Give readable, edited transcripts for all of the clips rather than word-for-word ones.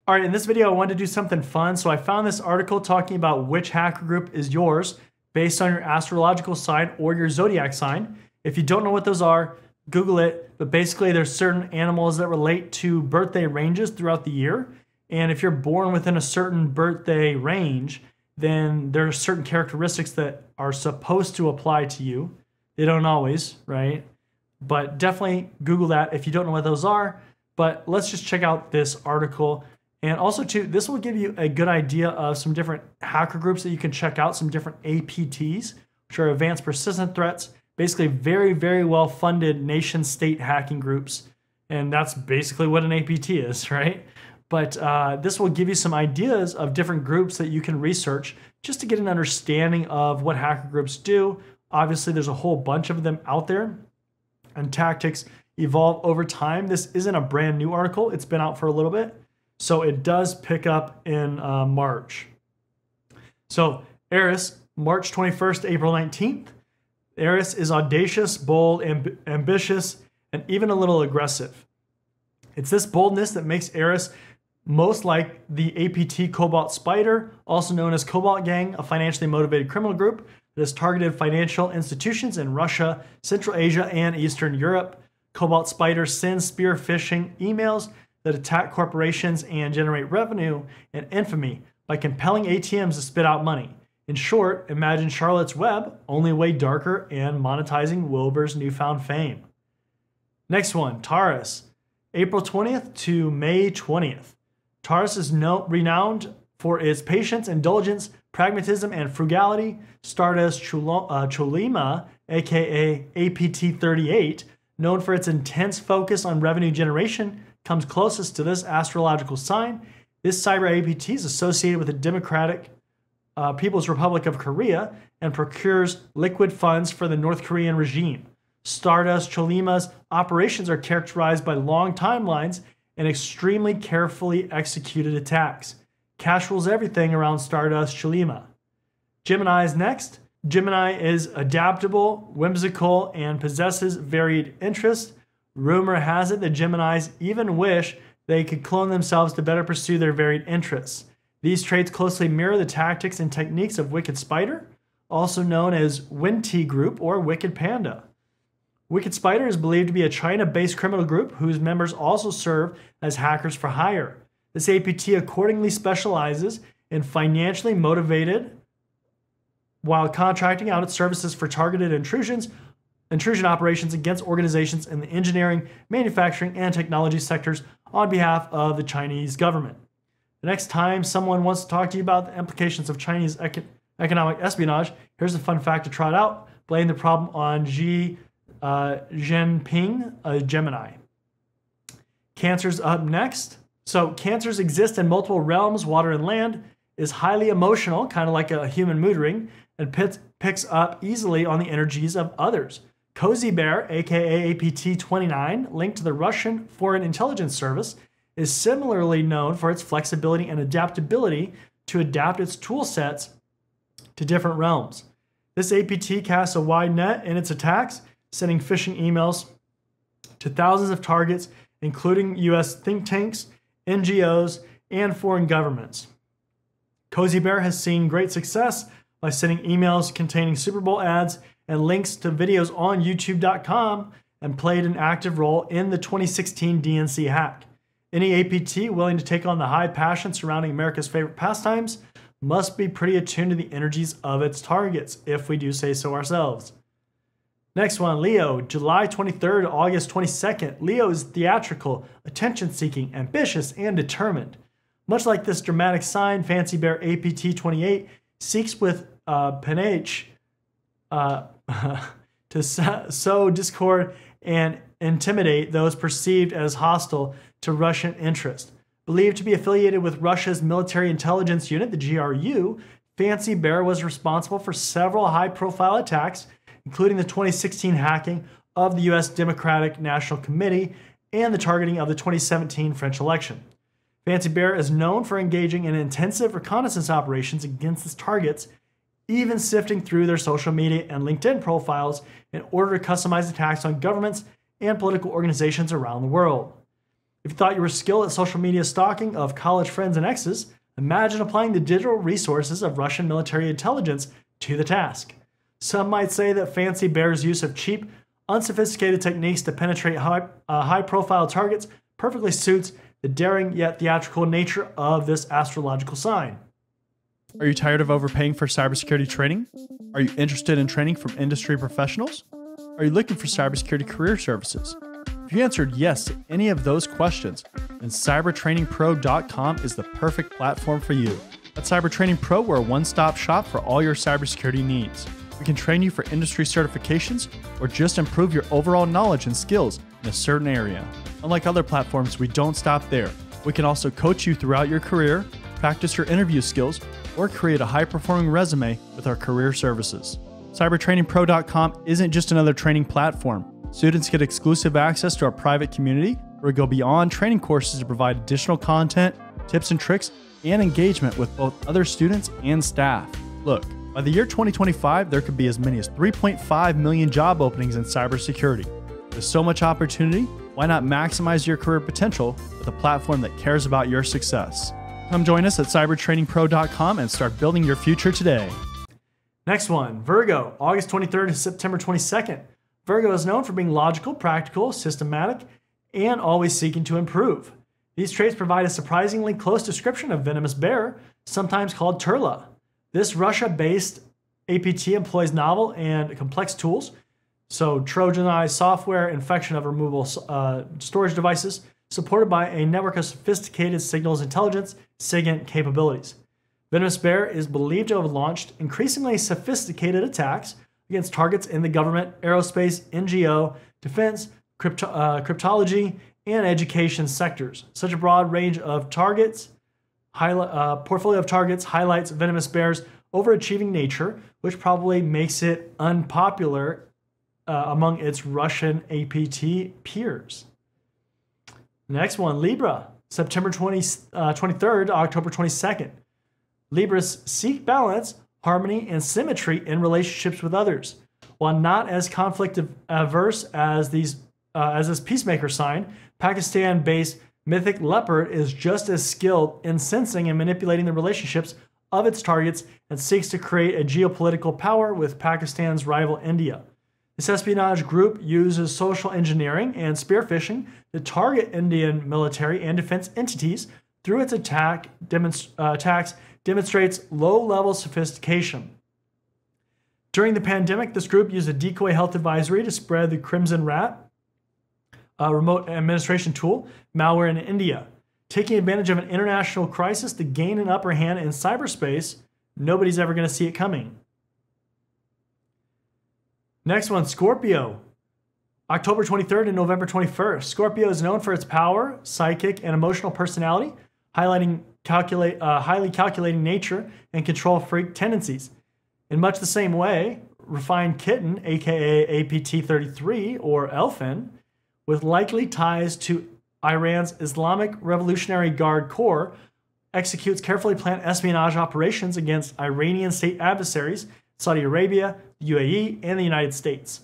All right, in this video, I wanted to do something fun. So I found this article talking about which hacker group is yours based on your astrological sign or your zodiac sign. If you don't know what those are, Google it. But basically, there's certain animals that relate to birthday ranges throughout the year. And if you're born within a certain birthday range, then there are certain characteristics that are supposed to apply to you. They don't always, right? But definitely Google that if you don't know what those are. But let's just check out this article. And also too, this will give you a good idea of some different hacker groups that you can check out, some different APTs, which are advanced persistent threats, basically very, very well funded nation state hacking groups. And that's basically what an APT is, right? But this will give you some ideas of different groups that you can research just to get an understanding of what hacker groups do. Obviously, there's a whole bunch of them out there, and tactics evolve over time. This isn't a brand new article. It's been out for a little bit. So it does pick up in March. So Aries, March 21st to April 19th. Aries is audacious, bold, ambitious, and even a little aggressive. It's this boldness that makes Aries most like the APT Cobalt Spider, also known as Cobalt Gang, a financially motivated criminal group that has targeted financial institutions in Russia, Central Asia, and Eastern Europe. Cobalt Spider sends spear phishing emails that attack corporations and generate revenue and infamy by compelling ATMs to spit out money. In short, imagine Charlotte's Web, only way darker and monetizing Wilbur's newfound fame. Next one, Taurus, April 20th to May 20th. Taurus is renowned for its patience, indulgence, pragmatism, and frugality. Stardust Cholima, aka APT38, known for its intense focus on revenue generation, comes closest to this astrological sign. This cyber APT is associated with the Democratic People's Republic of Korea and procures liquid funds for the North Korean regime. Stardust Cholima's operations are characterized by long timelines and extremely carefully executed attacks. Cash rules everything around Stardust Cholima. Gemini is next. Gemini is adaptable, whimsical, and possesses varied interests. Rumor has it that Geminis even wish they could clone themselves to better pursue their varied interests. These traits closely mirror the tactics and techniques of Wicked Spider, also known as Winty Group or Wicked Panda. Wicked Spider is believed to be a China-based criminal group whose members also serve as hackers for hire. This APT accordingly specializes in financially motivated while contracting out its services for targeted intrusion operations against organizations in the engineering, manufacturing, and technology sectors on behalf of the Chinese government. The next time someone wants to talk to you about the implications of Chinese economic espionage, here's a fun fact to trot out. Blame the problem on Xi Jinping, a Gemini. Cancer's up next. So cancers exist in multiple realms, water and land, is highly emotional, kind of like a human mood ring, and picks up easily on the energies of others. Cozy Bear, aka APT-29, linked to the Russian Foreign Intelligence Service, is similarly known for its flexibility and adaptability to adapt its tool sets to different realms. This APT casts a wide net in its attacks, sending phishing emails to thousands of targets, including US think tanks, NGOs, and foreign governments. Cozy Bear has seen great success by sending emails containing Super Bowl ads and links to videos on YouTube.com and played an active role in the 2016 DNC hack. Any APT willing to take on the high passion surrounding America's favorite pastimes must be pretty attuned to the energies of its targets, if we do say so ourselves. Next one, Leo, July 23rd to August 22nd. Leo is theatrical, attention-seeking, ambitious, and determined. Much like this dramatic sign, Fancy Bear APT-28 seeks with panache to sow discord and intimidate those perceived as hostile to Russian interest. Believed to be affiliated with Russia's military intelligence unit, the GRU, Fancy Bear was responsible for several high-profile attacks, including the 2016 hacking of the U.S. Democratic National Committee and the targeting of the 2017 French election. Fancy Bear is known for engaging in intensive reconnaissance operations against its targets, even sifting through their social media and LinkedIn profiles in order to customize attacks on governments and political organizations around the world. If you thought you were skilled at social media stalking of college friends and exes, imagine applying the digital resources of Russian military intelligence to the task. Some might say that Fancy Bear's use of cheap, unsophisticated techniques to penetrate high-profile targets perfectly suits the daring yet theatrical nature of this astrological sign. Are you tired of overpaying for cybersecurity training? Are you interested in training from industry professionals? Are you looking for cybersecurity career services? If you answered yes to any of those questions, then cybertrainingpro.com is the perfect platform for you. At Cybertraining Pro, we're a one-stop shop for all your cybersecurity needs. We can train you for industry certifications or just improve your overall knowledge and skills in a certain area. Unlike other platforms, we don't stop there. We can also coach you throughout your career, practice your interview skills, or create a high-performing resume with our career services. Cybertrainingpro.com isn't just another training platform. Students get exclusive access to our private community where we go beyond training courses to provide additional content, tips and tricks, and engagement with both other students and staff. Look, by the year 2025, there could be as many as 3.5 million job openings in cybersecurity. With so much opportunity, why not maximize your career potential with a platform that cares about your success? Come join us at cybertrainingpro.com and start building your future today. Next one, Virgo, August 23rd to September 22nd. Virgo is known for being logical, practical, systematic, and always seeking to improve. These traits provide a surprisingly close description of venomous bear, sometimes called Turla. This Russia-based APT employs novel and complex tools, so Trojanized software, infection of removable storage devices, supported by a network of sophisticated signals intelligence, SIGINT capabilities. Venomous Bear is believed to have launched increasingly sophisticated attacks against targets in the government, aerospace, NGO, defense, cryptology, and education sectors. Such a broad range of targets, portfolio of targets highlights Venomous Bear's overachieving nature, which probably makes it unpopular among its Russian APT peers. Next one, Libra, September 23rd to October 22nd. Libras seek balance, harmony, and symmetry in relationships with others. While not as conflict averse as this peacemaker sign, Pakistan-based Mythic Leopard is just as skilled in sensing and manipulating the relationships of its targets and seeks to create a geopolitical power with Pakistan's rival India. This espionage group uses social engineering and spearphishing to target Indian military and defense entities. Through its attacks demonstrates low-level sophistication. During the pandemic, this group used a decoy health advisory to spread the Crimson Rat, a remote administration tool, malware in India. Taking advantage of an international crisis to gain an upper hand in cyberspace, nobody's ever going to see it coming. Next one, Scorpio. October 23rd and November 21st. Scorpio is known for its power, psychic, and emotional personality, highlighting highly calculating nature and control freak tendencies. In much the same way, Refined Kitten, aka APT-33 or Elfin, with likely ties to Iran's Islamic Revolutionary Guard Corps, executes carefully planned espionage operations against Iranian state adversaries, Saudi Arabia, the UAE, and the United States.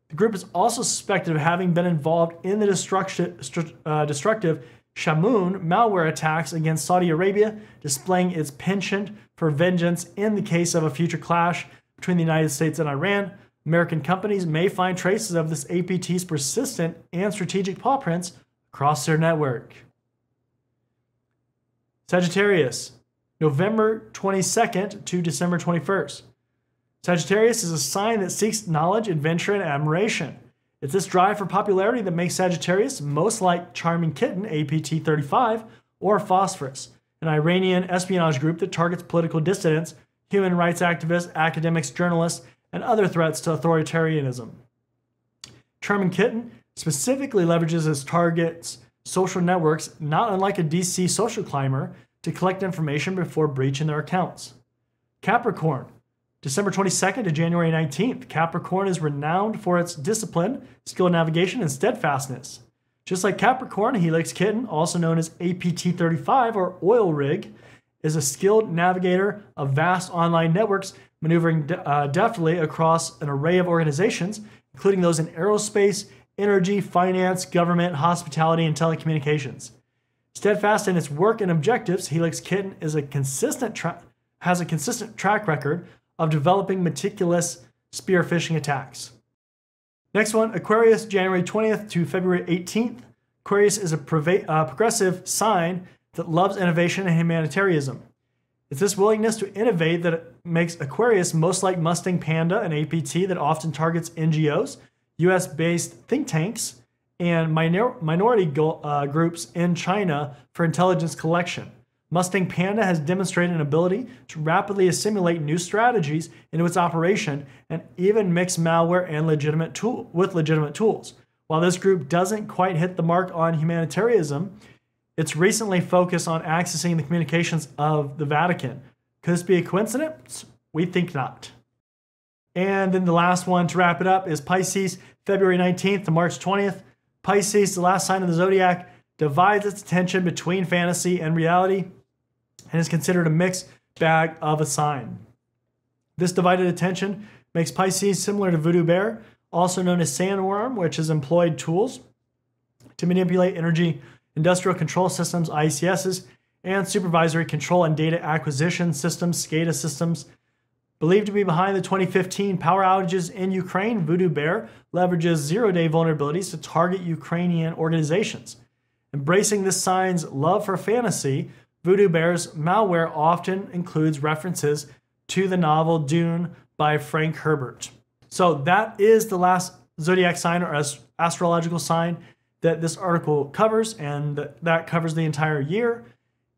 The group is also suspected of having been involved in the destructive Shamoon malware attacks against Saudi Arabia, displaying its penchant for vengeance in the case of a future clash between the United States and Iran. American companies may find traces of this APT's persistent and strategic paw prints across their network. Sagittarius, November 22nd to December 21st. Sagittarius is a sign that seeks knowledge, adventure, and admiration. It's this drive for popularity that makes Sagittarius most like Charming Kitten, APT-35, or Phosphorus, an Iranian espionage group that targets political dissidents, human rights activists, academics, journalists, and other threats to authoritarianism. Charming Kitten specifically leverages its targets' social networks, not unlike a DC social climber, to collect information before breaching their accounts. Capricorn, December 22nd to January 19th. Capricorn is renowned for its discipline, skill navigation, and steadfastness. Just like Capricorn, Helix Kitten, also known as APT-35 or Oil Rig, is a skilled navigator of vast online networks, maneuvering deftly across an array of organizations, including those in aerospace, energy, finance, government, hospitality, and telecommunications. Steadfast in its work and objectives, Helix Kitten has a consistent track record of developing meticulous spearphishing attacks. Next one, Aquarius, January 20th to February 18th. Aquarius is a progressive sign that loves innovation and humanitarianism. It's this willingness to innovate that makes Aquarius most like Mustang Panda, an APT that often targets NGOs, US-based think tanks, and minority groups in China for intelligence collection. Mustang Panda has demonstrated an ability to rapidly assimilate new strategies into its operation and even mix malware and legitimate tools. While this group doesn't quite hit the mark on humanitarianism, it's recently focused on accessing the communications of the Vatican. Could this be a coincidence? We think not. And then the last one to wrap it up is Pisces, February 19th to March 20th. Pisces, the last sign of the zodiac, divides its attention between fantasy and reality and is considered a mixed bag of a sign. This divided attention makes Pisces similar to Voodoo Bear, also known as Sandworm, which has employed tools to manipulate energy, industrial control systems, ICSs, and supervisory control and data acquisition systems, SCADA systems. Believed to be behind the 2015 power outages in Ukraine, Voodoo Bear leverages zero-day vulnerabilities to target Ukrainian organizations. Embracing this sign's love for fantasy, Voodoo Bear's malware often includes references to the novel Dune by Frank Herbert. So that is the last zodiac sign or astrological sign that this article covers, and that covers the entire year.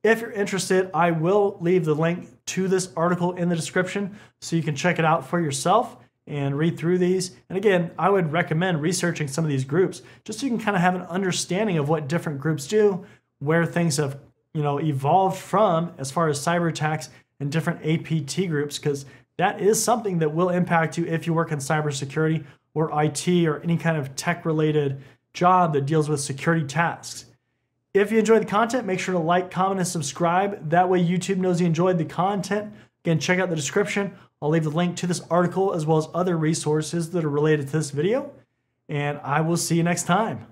If you're interested, I will leave the link to this article in the description so you can check it out for yourself and read through these. And again, I would recommend researching some of these groups just so you can kind of have an understanding of what different groups do, where things have evolved from as far as cyber attacks and different APT groups, because that is something that will impact you if you work in cybersecurity or IT or any kind of tech-related job that deals with security tasks. If you enjoyed the content, make sure to like, comment, and subscribe. That way YouTube knows you enjoyed the content. Again, check out the description. I'll leave the link to this article as well as other resources that are related to this video. And I will see you next time.